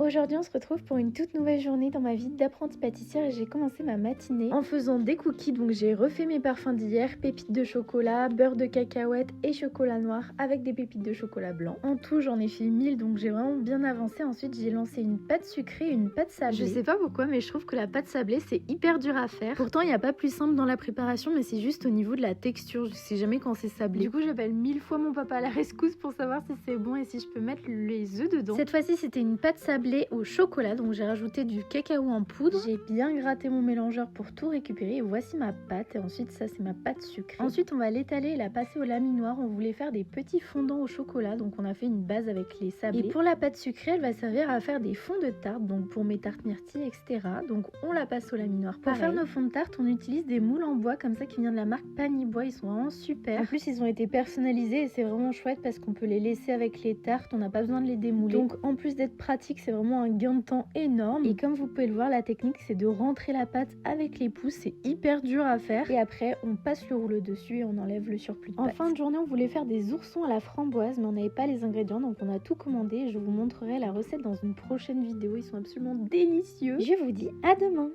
Aujourd'hui on se retrouve pour une toute nouvelle journée dans ma vie d'apprentie pâtissière et j'ai commencé ma matinée en faisant des cookies. Donc j'ai refait mes parfums d'hier, pépites de chocolat, beurre de cacahuète et chocolat noir avec des pépites de chocolat blanc. En tout j'en ai fait 1000 donc j'ai vraiment bien avancé. Ensuite j'ai lancé une pâte sucrée et une pâte sablée. Je sais pas pourquoi mais je trouve que la pâte sablée c'est hyper dur à faire. Pourtant il n'y a pas plus simple dans la préparation mais c'est juste au niveau de la texture, je sais jamais quand c'est sablé. Du coup j'appelle 1000 fois mon papa à la rescousse pour savoir si c'est bon et si je peux mettre les œufs dedans. Cette fois-ci c'était une pâte sablée au chocolat, donc j'ai rajouté du cacao en poudre. J'ai bien gratté mon mélangeur pour tout récupérer et voici ma pâte. Et ensuite ça c'est ma pâte sucrée. Ensuite on va l'étaler et la passer au laminoir. On voulait faire des petits fondants au chocolat, donc on a fait une base avec les sablés. Et pour la pâte sucrée elle va servir à faire des fonds de tarte, donc pour mes tartes myrtilles etc. Donc on la passe au laminoir. Pour faire nos fonds de tarte on utilise des moules en bois comme ça qui viennent de la marque Panibois. Ils sont vraiment super. En plus ils ont été personnalisés et c'est vraiment chouette parce qu'on peut les laisser avec les tartes, on n'a pas besoin de les démouler. Donc en plus d'être pratique c'est vraiment un gain de temps énorme. Et comme vous pouvez le voir, la technique c'est de rentrer la pâte avec les pouces, c'est hyper dur à faire et après on passe le rouleau dessus et on enlève le surplus de pâte. En fin de journée on voulait faire des oursons à la framboise mais on n'avait pas les ingrédients donc on a tout commandé. Je vous montrerai la recette dans une prochaine vidéo, ils sont absolument délicieux. Je vous dis à demain.